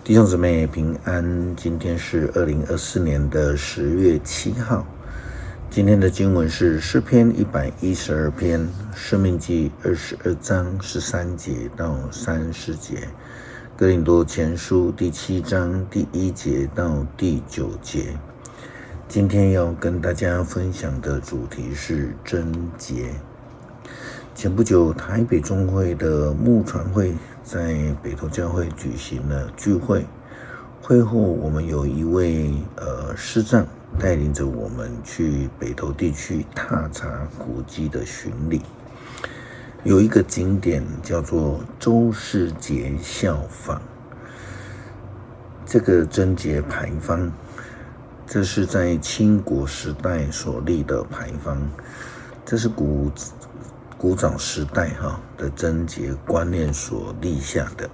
弟兄姊妹平安，今天是2024年的10月7号。今天的经文是诗篇112篇，申命记22章13节到30节，哥林多前书第7章第1节到第9节。今天要跟大家分享的主题是贞洁。前不久，台北中会的牧传会在北投教会举行了聚会。会后，我们有一位师长带领着我们去北投地区踏查古迹的巡礼。有一个景点叫做周世节效坊，这个贞节牌坊，这是在清国时代所立的牌坊，这是古早时代的贞节观念所立下的。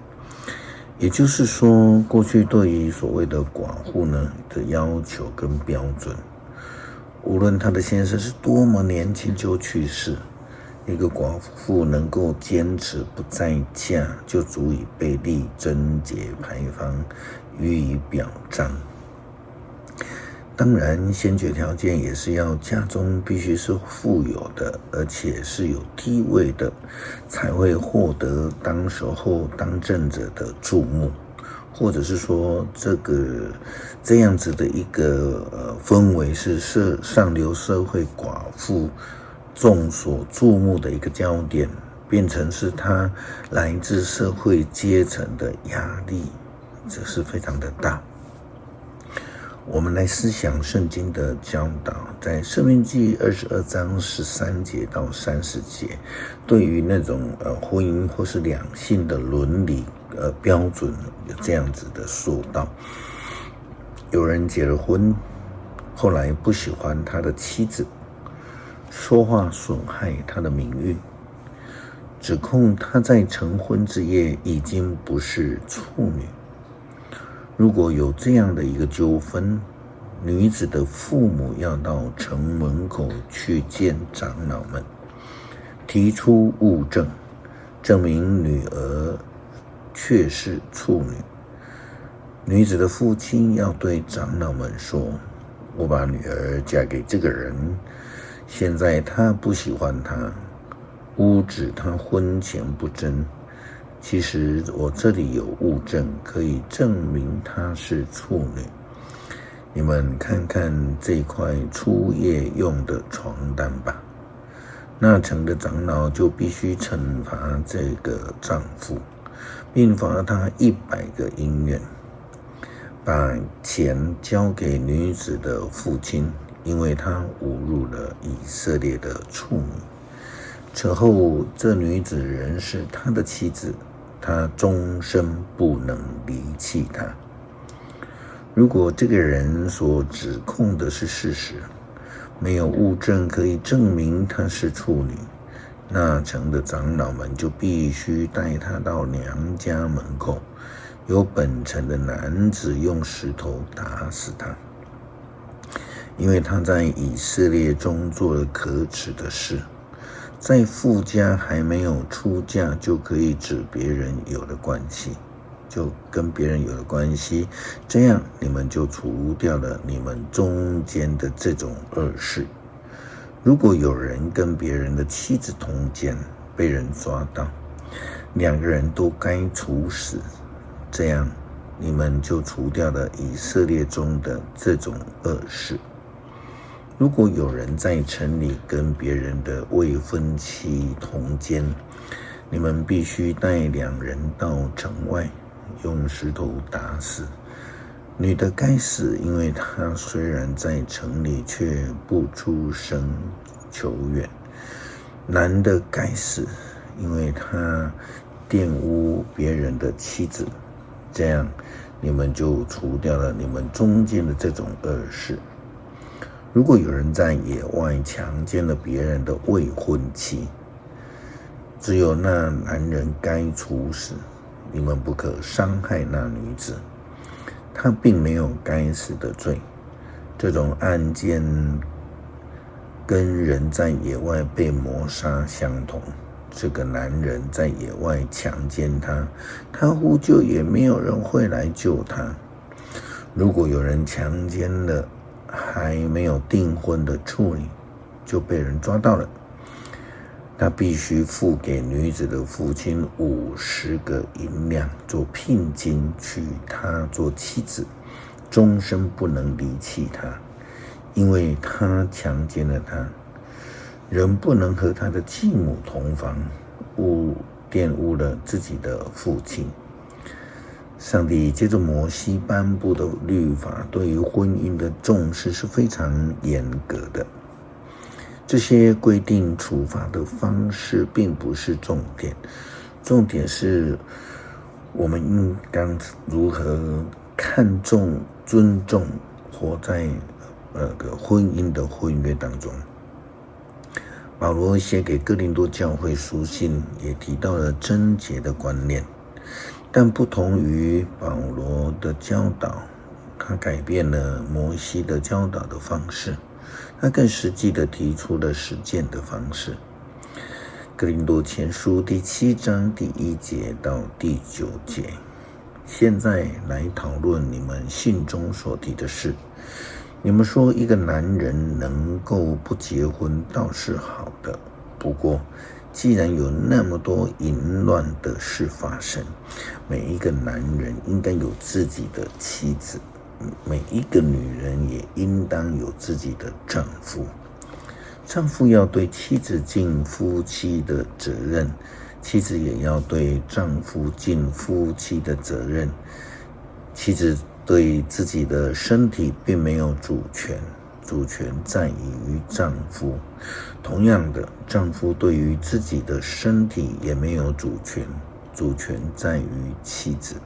也就是说，过去对于所谓的寡妇呢的要求跟标准，无论她的先生是多么年轻就去世，一个寡妇能够坚持不再嫁，就足以被立贞节牌坊予以表彰。当然，先决条件也是要家中必须是富有的，而且是有地位的，才会获得当守候当政者的注目，或者是说这样子的一个氛围是上流社会寡妇众所注目的一个焦点，变成是他来自社会阶层的压力，这是非常的大。我们来思想圣经的教导，在申命记22章13节到30节，对于那种婚姻或是两性的伦理标准有这样子的说道。有人结了婚，后来不喜欢他的妻子，说话损害他的名誉，指控他在成婚之夜已经不是处女。如果有这样的一个纠纷，女子的父母要到城门口去见长老们，提出物证，证明女儿确是处女。女子的父亲要对长老们说：我把女儿嫁给这个人，现在他不喜欢她，诬指他婚前不贞。其实我这里有物证可以证明她是处女，你们看看这块初夜用的床单吧。那城的长老就必须惩罚这个丈夫，并罚他100个银元，把钱交给女子的父亲，因为他侮辱了以色列的处女。此后这女子仍是他的妻子，他终身不能离弃他。如果这个人所指控的是事实，没有物证可以证明他是处女，那城的长老们就必须带他到娘家门口，由本城的男子用石头打死他，因为他在以色列中做了可耻的事。在父家还没有出嫁，就可以指别人有了关系，就跟别人有了关系，这样你们就除掉了你们中间的这种恶事。如果有人跟别人的妻子通奸，被人抓到，2个人都该处死，这样你们就除掉了以色列中的这种恶事。如果有人在城里跟别人的未婚妻通奸，你们必须带2人到城外，用石头打死。女的该死，因为她虽然在城里，却不出声求援。男的该死，因为他玷污别人的妻子。这样你们就除掉了你们中间的这种恶事。如果有人在野外强奸了别人的未婚妻，只有那男人该处死，你们不可伤害那女子，她并没有该死的罪。这种案件跟人在野外被谋杀相同，这个男人在野外强奸她，她呼救也没有人会来救她。如果有人强奸了还没有订婚的处女，就被人抓到了，他必须付给女子的父亲50个银两做聘金，娶她做妻子，终身不能离弃她，因为他强奸了她。人不能和他的继母同房，玷污了自己的父亲。上帝借着摩西颁布的律法，对于婚姻的重视是非常严格的。这些规定处罚的方式并不是重点，重点是我们应当如何看重、尊重活在婚姻的婚约当中。保罗写给哥林多教会书信也提到了贞洁的观念，但不同于保罗的教导，他改变了摩西的教导的方式，他更实际地提出了实践的方式。哥林多前书第7章第1节到第9节，现在来讨论你们信中所提的事。你们说一个男人能够不结婚倒是好的，不过既然有那么多淫乱的事发生，每一个男人应该有自己的妻子，每一个女人也应当有自己的丈夫。丈夫要对妻子尽夫妻的责任，妻子也要对丈夫尽夫妻的责任。妻子对自己的身体并没有主权，主权在于丈夫。同样的，丈夫对于自己的身体也没有主权，主权在于妻子。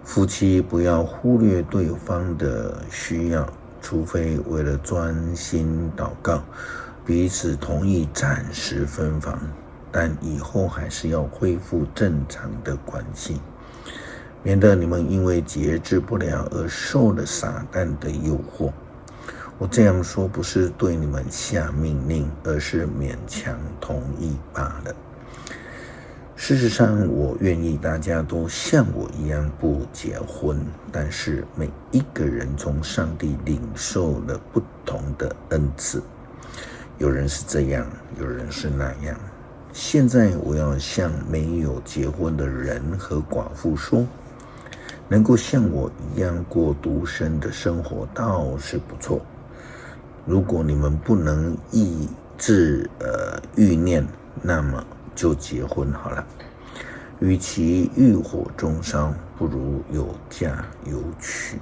夫妻不要忽略对方的需要，除非为了专心祷告，彼此同意暂时分房，但以后还是要恢复正常的关系，免得你们因为节制不了而受了撒旦的诱惑。我这样说不是对你们下命令，而是勉强同意罢了。事实上，我愿意大家都像我一样不结婚，但是每一个人从上帝领受了不同的恩赐，有人是这样，有人是那样。现在我要向没有结婚的人和寡妇说，能够像我一样过独身的生活倒是不错。如果你们不能抑制欲念，那么就结婚好了。与其欲火中烧，不如有嫁有娶。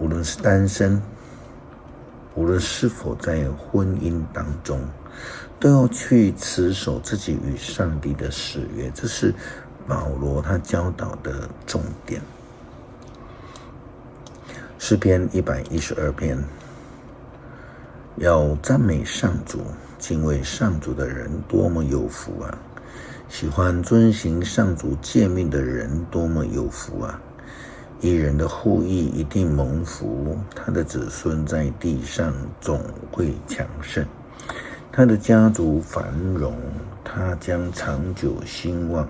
无论是单身，无论是否在婚姻当中，都要去持守自己与上帝的誓约，这是保罗他教导的重点。诗篇112篇，要赞美上主，敬畏上主的人多么有福啊！喜欢遵行上主诫命的人多么有福啊！义人的后裔一定蒙福，他的子孙在地上总会强盛，他的家族繁荣，他将长久兴旺。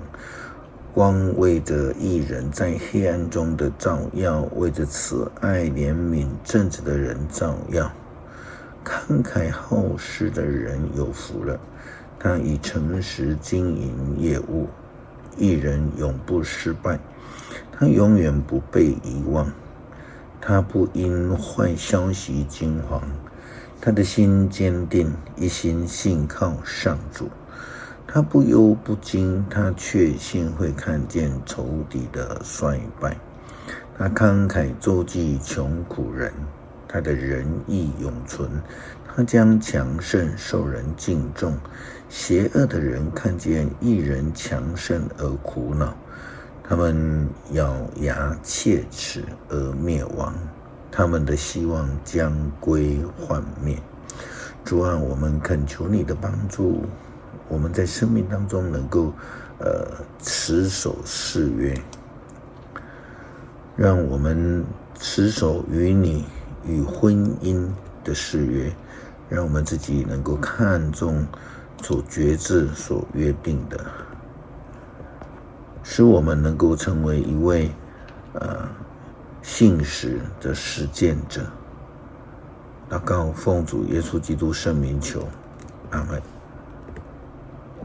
光为着义人在黑暗中的照耀，为着慈爱怜悯正直的人照耀。慷慨好施的人有福了，他以诚实经营业务，义人永不失败，他永远不被遗忘，他不因坏消息惊惶，他的心坚定，一心信靠上主。他不忧不惊，他确信会看见仇敌的衰败。他慷慨周济穷苦人，他的仁义永存，他将强盛，受人敬重。邪恶的人看见义人强盛而苦恼，他们咬牙切齿而灭亡，他们的希望将归幻灭。主啊，我们恳求你的帮助，我们在生命当中能够持守誓约，让我们持守与你与婚姻的誓约，让我们自己能够看重所决志、所约定的，使我们能够成为一位信实的实践者。祷告奉主耶稣基督圣名求，阿们。